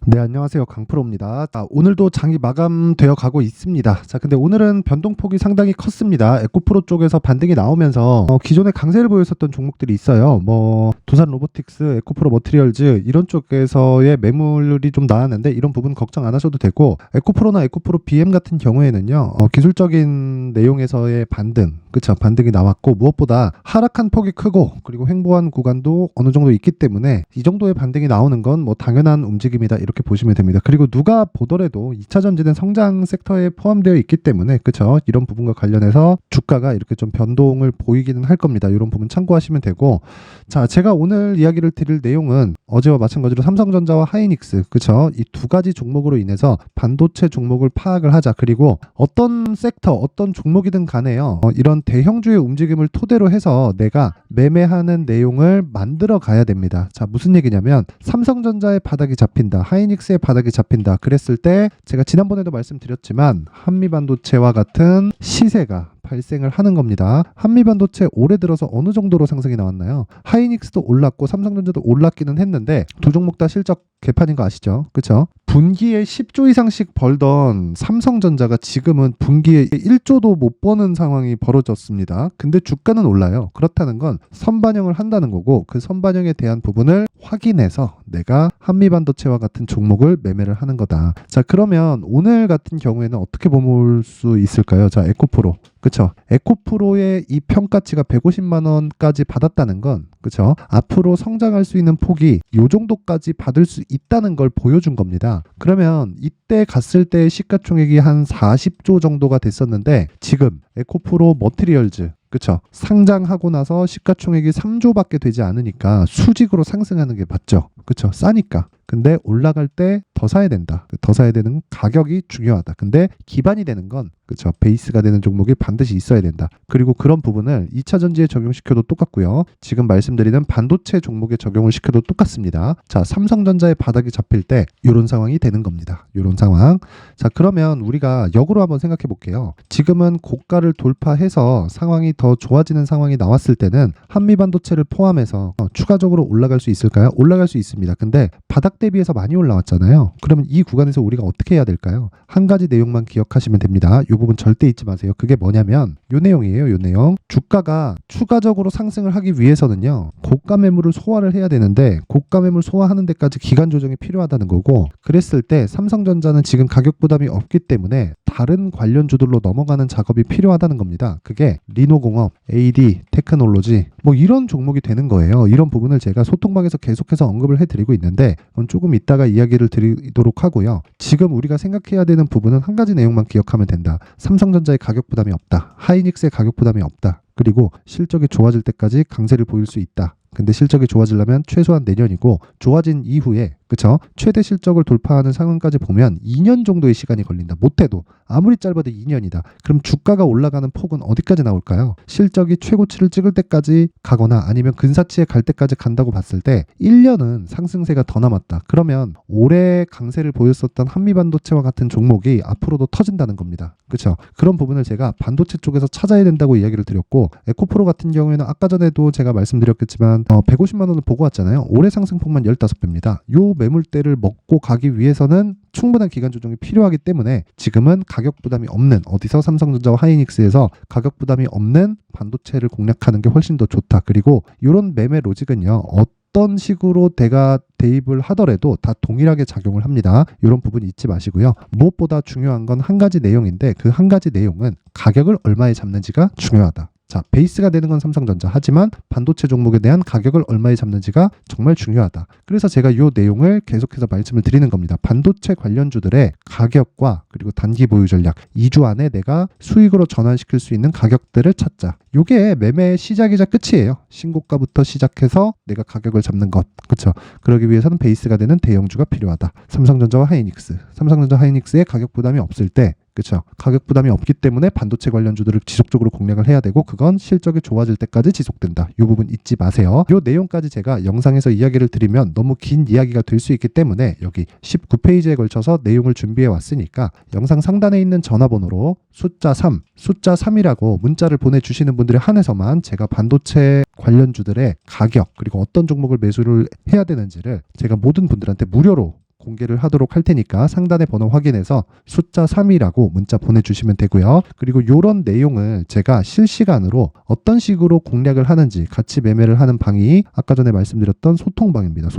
네, 안녕하세요. 강프로입니다. 오늘도 장이 마감되어 가고 있습니다. 근데 오늘은 변동폭이 상당히 컸습니다. 에코프로 쪽에서 반등이 나오면서 기존에 강세를 보였었던 종목들이 있어요. 두산 로보틱스, 에코프로 머티리얼즈 이런 쪽에서의 매물이 좀 나왔는데 이런 부분 걱정 안 하셔도 되고, 에코프로나 에코프로 BM 같은 경우에는요, 기술적인 내용에서의 반등, 그쵸? 반등이 나왔고, 무엇보다 하락한 폭이 크고, 그리고 횡보한 구간도 어느 정도 있기 때문에 이 정도의 반등이 나오는 건 당연한 움직임이다, 이렇게 보시면 됩니다. 그리고 누가 보더라도 2차 전지는 성장 섹터에 포함되어 있기 때문에, 그쵸? 이런 부분과 관련해서 주가가 이렇게 좀 변동을 보이기는 할 겁니다. 이런 부분 참고하시면 되고, 자, 제가 오늘 이야기를 드릴 내용은 어제와 마찬가지로 삼성전자와 하이닉스, 그쵸? 이 두 가지 종목으로 인해서 반도체 종목을 파악을 하자. 그리고 어떤 섹터, 어떤 종목이든 간에요, 이런 대형주의 움직임을 토대로 해서 내가 매매하는 내용을 만들어 가야 됩니다. 자, 무슨 얘기냐면 삼성전자의 바닥이 잡힌다, 하이닉스의 바닥이 잡힌다 그랬을 때, 제가 지난번에도 말씀드렸지만 한미반도체와 같은 시세가 발생을 하는 겁니다. 한미반도체 올해 들어서 어느 정도로 상승이 나왔나요? 하이닉스도 올랐고 삼성전자도 올랐기는 했는데 두 종목 다 실적 개판인 거 아시죠? 그쵸? 분기에 10조 이상씩 벌던 삼성전자가 지금은 분기에 1조도 못 버는 상황이 벌어졌습니다. 근데 주가는 올라요. 그렇다는 건 선반영을 한다는 거고, 그 선반영에 대한 부분을 확인해서 내가 한미반도체와 같은 종목을 매매를 하는 거다. 자, 그러면 오늘 같은 경우에는 어떻게 볼 수 있을까요? 자, 에코프로. 그쵸? 에코프로의 이 평가치가 150만 원까지 받았다는 건, 그쵸? 앞으로 성장할 수 있는 폭이 이 정도까지 받을 수 있다는 걸 보여준 겁니다. 그러면 이때 갔을 때 시가총액이 한 40조 정도가 됐었는데, 지금 에코프로 머티리얼즈, 그쵸? 상장하고 나서 시가총액이 3조밖에 되지 않으니까 수직으로 상승하는 게 맞죠? 그쵸? 싸니까. 근데 올라갈 때 더 사야 된다. 더 사야 되는 가격이 중요하다. 근데 기반이 되는 건, 그쵸? 베이스가 되는 종목이 반드시 있어야 된다. 그리고 그런 부분을 2차 전지에 적용시켜도 똑같고요. 지금 말씀드리는 반도체 종목에 적용을 시켜도 똑같습니다. 자, 삼성전자의 바닥이 잡힐 때 이런 상황이 되는 겁니다. 이런 상황. 자, 그러면 우리가 역으로 한번 생각해 볼게요. 지금은 고가를 돌파해서 상황이 더 좋아지는 상황이 나왔을 때는 한미반도체를 포함해서 추가적으로 올라갈 수 있을까요? 올라갈 수 있습니다. 근데 바닥 대비해서 많이 올라왔잖아요. 그러면 이 구간에서 우리가 어떻게 해야 될까요? 한 가지 내용만 기억하시면 됩니다. 이 부분 절대 잊지 마세요. 그게 뭐냐면 이 내용이에요. 이 내용. 주가가 추가적으로 상승을 하기 위해서는요, 고가 매물을 소화를 해야 되는데 고가 매물 소화하는 데까지 기간 조정이 필요하다는 거고, 그랬을 때 삼성전자는 지금 가격 부담이 없기 때문에 다른 관련주들로 넘어가는 작업이 필요하다는 겁니다. 그게 리노공업, AD, 테크놀로지 이런 종목이 되는 거예요. 이런 부분을 제가 소통방에서 계속해서 언급을 해드리고 있는데 조금 이따가 이야기를 드리도록 하고요. 지금 우리가 생각해야 되는 부분은 한 가지 내용만 기억하면 된다. 삼성전자의 가격 부담이 없다. 하이닉스의 가격 부담이 없다. 그리고 실적이 좋아질 때까지 강세를 보일 수 있다. 근데 실적이 좋아지려면 최소한 내년이고, 좋아진 이후에, 그쵸? 최대 실적을 돌파하는 상황까지 보면 2년 정도의 시간이 걸린다. 못해도 아무리 짧아도 2년이다. 그럼 주가가 올라가는 폭은 어디까지 나올까요? 실적이 최고치를 찍을 때까지 가거나 아니면 근사치에 갈 때까지 간다고 봤을 때 1년은 상승세가 더 남았다. 그러면 올해 강세를 보였었던 한미반도체와 같은 종목이 앞으로도 터진다는 겁니다. 그쵸? 그런 부분을 제가 반도체 쪽에서 찾아야 된다고 이야기를 드렸고, 에코프로 같은 경우에는 아까 전에도 제가 말씀드렸겠지만 150만 원을 보고 왔잖아요. 올해 상승폭만 15배입니다. 요 매물대를 먹고 가기 위해서는 충분한 기간 조정이 필요하기 때문에 지금은 가격 부담이 없는, 어디서 삼성전자와 하이닉스에서 가격 부담이 없는 반도체를 공략하는 게 훨씬 더 좋다. 그리고 이런 매매 로직은요, 어떤 식으로 내가 대입을 하더라도 다 동일하게 작용을 합니다. 이런 부분 잊지 마시고요. 무엇보다 중요한 건 한 가지 내용인데, 그 한 가지 내용은 가격을 얼마에 잡는지가 중요하다. 자, 베이스가 되는 건 삼성전자. 하지만 반도체 종목에 대한 가격을 얼마에 잡는지가 정말 중요하다. 그래서 제가 이 내용을 계속해서 말씀을 드리는 겁니다. 반도체 관련주들의 가격과 그리고 단기 보유 전략, 2주 안에 내가 수익으로 전환시킬 수 있는 가격들을 찾자. 이게 매매의 시작이자 끝이에요. 신고가부터 시작해서 내가 가격을 잡는 것. 그렇죠? 그러기 위해서는 베이스가 되는 대형주가 필요하다. 삼성전자와 하이닉스. 삼성전자 하이닉스의 가격 부담이 없을 때, 그렇죠? 가격 부담이 없기 때문에 반도체 관련주들을 지속적으로 공략을 해야 되고, 그건 실적이 좋아질 때까지 지속된다. 이 부분 잊지 마세요. 이 내용까지 제가 영상에서 이야기를 드리면 너무 긴 이야기가 될 수 있기 때문에 여기 19페이지에 걸쳐서 내용을 준비해 왔으니까 영상 상단에 있는 전화번호로 숫자 3이라고 문자를 보내주시는 분들에 한해서만 제가 반도체 관련주들의 가격, 그리고 어떤 종목을 매수를 해야 되는지를 제가 모든 분들한테 무료로 공개를 하도록 할 테니까 상단의 번호 확인해서 숫자 3이라고 문자 보내주시면 되고요. 그리고 이런 내용을 제가 실시간으로 어떤 식으로 공략을 하는지 같이 매매를 하는 방이 아까 전에 말씀드렸던 소통방입니다.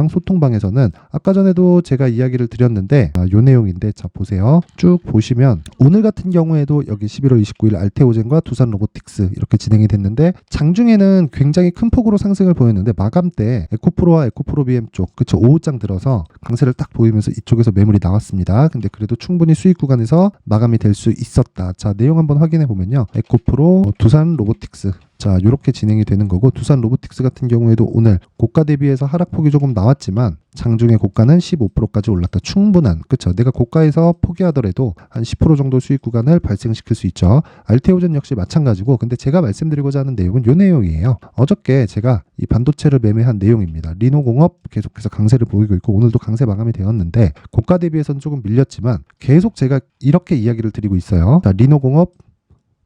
소통방에서는 아까 전에도 제가 이야기를 드렸는데 요 내용인데 자 보세요. 쭉 보시면 오늘 같은 경우에도 여기 11월 29일 알테오젠과 두산 로보틱스 이렇게 진행이 됐는데 장중에는 굉장히 큰 폭으로 상승을 보였는데 마감 때 에코프로와 에코프로 BM 쪽 그쵸 오후장 들어서 강세를 딱 보이면서 이쪽에서 매물이 나왔습니다. 근데 그래도 충분히 수익 구간에서 마감이 될 수 있었다. 자 내용 한번 확인해 보면요. 에코프로, 두산 로보틱스 자 이렇게 진행이 되는 거고 두산 로보틱스 같은 경우에도 오늘 고가 대비해서 하락폭이 조금 나왔지만 장중의 고가는 15%까지 올랐다. 충분한 그쵸 내가 고가에서 포기하더라도 한 10% 정도 수익 구간을 발생시킬 수 있죠. 알테오젠 역시 마찬가지고 근데 제가 말씀드리고자 하는 내용은 요 내용이에요. 어저께 제가 이 반도체를 매매한 내용입니다. 리노공업 계속해서 강세를 보이고 있고 오늘도 강세 마감이 되었는데 고가 대비해서는 조금 밀렸지만 계속 제가 이렇게 이야기를 드리고 있어요. 자 리노공업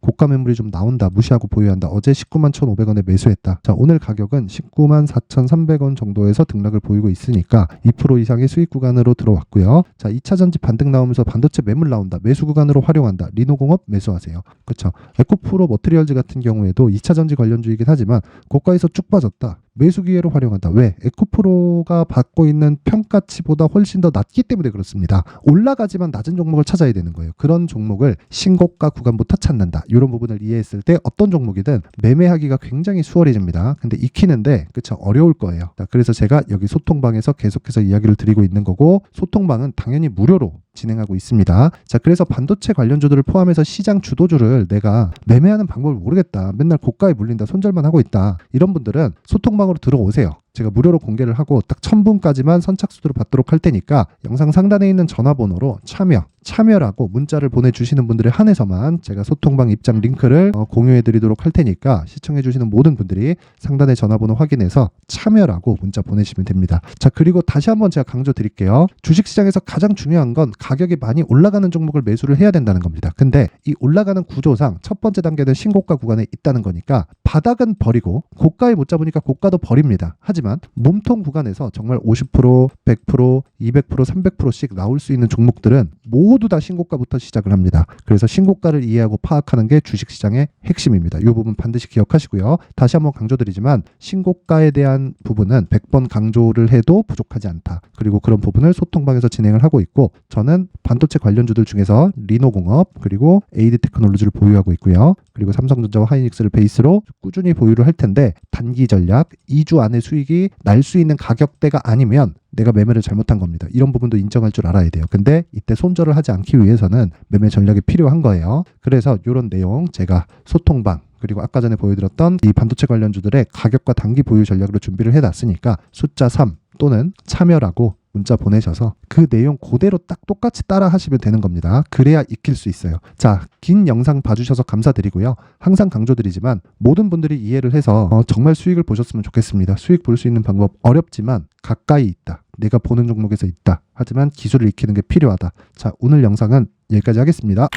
고가 매물이 좀 나온다. 무시하고 보유한다. 어제 19만 1,500원에 매수했다. 자 오늘 가격은 19만 4,300원 정도에서 등락을 보이고 있으니까 2% 이상의 수익 구간으로 들어왔고요. 자 2차 전지 반등 나오면서 반도체 매물 나온다. 매수 구간으로 활용한다. 리노공업 매수하세요. 그렇죠. 에코프로 머트리얼즈 같은 경우에도 2차 전지 관련주이긴 하지만 고가에서 쭉 빠졌다. 매수 기회로 활용한다. 왜? 에코프로가 받고 있는 평가치보다 훨씬 더 낮기 때문에 그렇습니다. 올라가지만 낮은 종목을 찾아야 되는 거예요. 그런 종목을 신고가 구간부터 찾는다. 이런 부분을 이해했을 때 어떤 종목이든 매매하기가 굉장히 수월해집니다. 근데 익히는데 그쵸 어려울 거예요. 자, 그래서 제가 여기 소통방에서 계속해서 이야기를 드리고 있는 거고 소통방은 당연히 무료로 진행하고 있습니다. 자, 그래서 반도체 관련주들을 포함해서 시장 주도주를 내가 매매하는 방법을 모르겠다. 맨날 고가에 물린다. 손절만 하고 있다. 이런 분들은 소통방으로 들어오세요. 제가 무료로 공개를 하고 딱 1000분까지만 선착순으로 받도록 할 테니까 영상 상단에 있는 전화번호로 참여라고 문자를 보내주시는 분들에 한해서만 제가 소통방 입장 링크를 공유해드리도록 할 테니까 시청해주시는 모든 분들이 상단의 전화번호 확인해서 참여라고 문자 보내시면 됩니다. 자 그리고 다시 한번 제가 강조드릴게요. 주식시장에서 가장 중요한 건 가격이 많이 올라가는 종목을 매수를 해야 된다는 겁니다. 근데 이 올라가는 구조상 첫 번째 단계는 신고가 구간에 있다는 거니까 바닥은 버리고 고가에 못 잡으니까 고가도 버립니다. 하지만 몸통 구간에서 정말 50%, 100%, 200%, 300%씩 나올 수 있는 종목들은 모두 다 신고가부터 시작을 합니다. 그래서 신고가를 이해하고 파악하는 게 주식시장의 핵심입니다. 이 부분 반드시 기억하시고요. 다시 한번 강조드리지만 신고가에 대한 부분은 100번 강조를 해도 부족하지 않다. 그리고 그런 부분을 소통방에서 진행을 하고 있고 저는 반도체 관련주들 중에서 리노공업 그리고 에이드 테크놀로지를 보유하고 있고요. 그리고 삼성전자와 하이닉스를 베이스로 꾸준히 보유를 할 텐데 단기 전략 2주 안에 수익이 날 수 있는 가격대가 아니면 내가 매매를 잘못한 겁니다. 이런 부분도 인정할 줄 알아야 돼요. 근데 이때 손절을 하지 않기 위해서는 매매 전략이 필요한 거예요. 그래서 이런 내용 제가 소통방 그리고 아까 전에 보여드렸던 이 반도체 관련주들의 가격과 단기 보유 전략으로 준비를 해놨으니까 숫자 3 또는 참여라고 문자 보내셔서 그 내용 그대로 딱 똑같이 따라 하시면 되는 겁니다. 그래야 익힐 수 있어요. 자, 긴 영상 봐주셔서 감사드리고요. 항상 강조드리지만 모든 분들이 이해를 해서 정말 수익을 보셨으면 좋겠습니다. 수익 볼 수 있는 방법 어렵지만 가까이 있다. 내가 보는 종목에서 있다. 하지만 기술을 익히는 게 필요하다. 자, 오늘 영상은 여기까지 하겠습니다.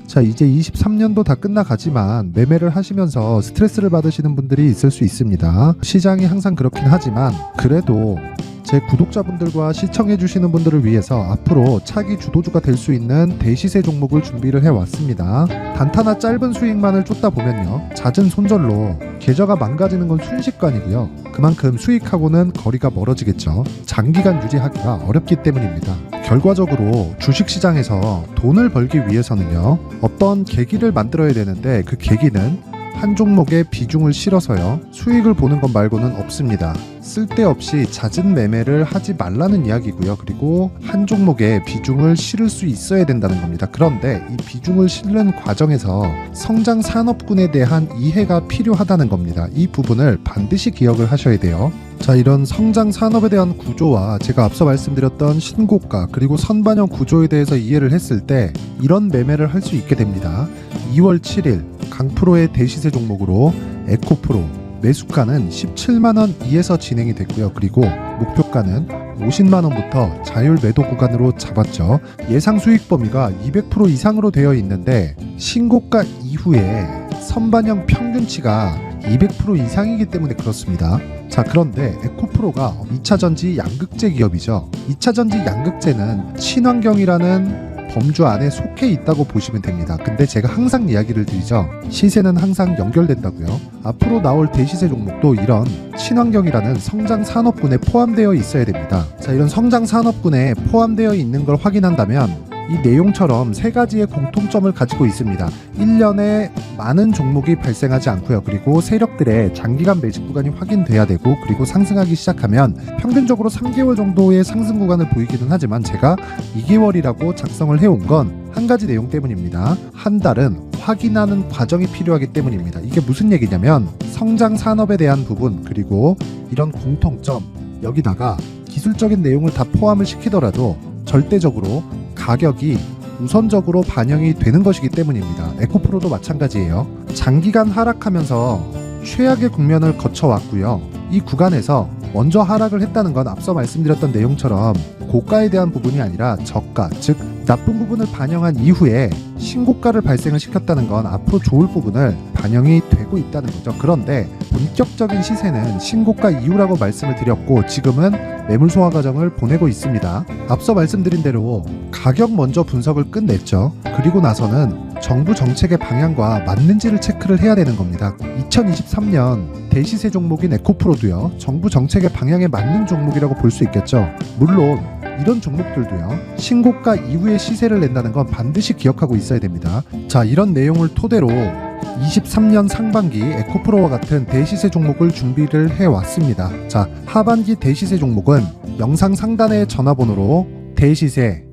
자 이제 23년도 다 끝나가지만 매매를 하시면서 스트레스를 받으시는 분들이 있을 수 있습니다. 시장이 항상 그렇긴 하지만 그래도 제 구독자분들과 시청해주시는 분들을 위해서 앞으로 차기 주도주가 될 수 있는 대시세 종목을 준비를 해왔습니다. 단타나 짧은 수익만을 쫓다 보면요 잦은 손절로 계좌가 망가지는 건 순식간이고요. 그만큼 수익하고는 거리가 멀어지겠죠. 장기간 유지하기가 어렵기 때문입니다. 결과적으로 주식시장에서 돈을 벌기 위해서는요 어떤 계기를 만들어야 되는데 그 계기는 한 종목에 비중을 실어서요 수익을 보는 것 말고는 없습니다. 쓸데없이 잦은 매매를 하지 말라는 이야기고요. 그리고 한 종목에 비중을 실을 수 있어야 된다는 겁니다. 그런데 이 비중을 실는 과정에서 성장 산업군에 대한 이해가 필요하다는 겁니다. 이 부분을 반드시 기억을 하셔야 돼요. 자, 이런 성장 산업에 대한 구조와 제가 앞서 말씀드렸던 신고가 그리고 선반영 구조에 대해서 이해를 했을 때 이런 매매를 할 수 있게 됩니다. 2월 7일 강프로의 대시세 종목으로 에코프로 매수가는 17만원 이에서 진행이 됐고요. 그리고 목표가는 50만원부터 자율 매도 구간으로 잡았죠. 예상 수익 범위가 200% 이상으로 되어 있는데 신고가 이후에 선반영 평균치가 200% 이상이기 때문에 그렇습니다. 자, 그런데 에코프로가 2차전지 양극재 기업이죠. 2차전지 양극재는 친환경이라는 범주 안에 속해 있다고 보시면 됩니다. 근데 제가 항상 이야기를 드리죠. 시세는 항상 연결된다고요. 앞으로 나올 대시세 종목도 이런 친환경이라는 성장 산업군에 포함되어 있어야 됩니다. 자, 이런 성장 산업군에 포함되어 있는 걸 확인한다면 이 내용처럼 세 가지의 공통점을 가지고 있습니다. 1년에 많은 종목이 발생하지 않고요. 그리고 세력들의 장기간 매집 구간이 확인돼야 되고, 그리고 상승하기 시작하면 평균적으로 3개월 정도의 상승 구간을 보이기는 하지만 제가 2개월이라고 작성을 해온 건 한 가지 내용 때문입니다. 한 달은 확인하는 과정이 필요하기 때문입니다. 이게 무슨 얘기냐면 성장 산업에 대한 부분, 그리고 이런 공통점, 여기다가 기술적인 내용을 다 포함을 시키더라도 절대적으로 가격이 우선적으로 반영이 되는 것이기 때문입니다. 에코프로도 마찬가지예요. 장기간 하락하면서 최악의 국면을 거쳐왔고요. 이 구간에서 먼저 하락을 했다는 건 앞서 말씀드렸던 내용처럼 고가에 대한 부분이 아니라 저가, 즉 나쁜 부분을 반영한 이후에 신고가를 발생을 시켰다는 건 앞으로 좋을 부분을 반영이 되고 있다는 거죠. 그런데 본격적인 시세는 신고가 이후라고 말씀을 드렸고, 지금은 매물 소화 과정을 보내고 있습니다. 앞서 말씀드린 대로 가격 먼저 분석을 끝냈죠. 그리고 나서는 정부 정책의 방향과 맞는지를 체크를 해야 되는 겁니다. 2023년 대시세 종목인 에코프로도요, 정부 정책의 방향에 맞는 종목이라고 볼 수 있겠죠. 물론 이런 종목들도요, 신고가 이후에 시세를 낸다는 건 반드시 기억하고 있어야 됩니다. 자, 이런 내용을 토대로 23년 상반기 에코프로와 같은 대시세 종목을 준비를 해왔습니다. 자, 하반기 대시세 종목은 영상 상단의 전화번호로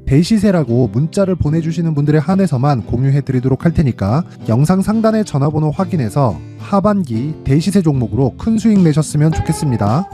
대시세라고 문자를 보내주시는 분들에 한해서만 공유해드리도록 할 테니까 영상 상단의 전화번호 확인해서 하반기 대시세 종목으로 큰 수익 내셨으면 좋겠습니다.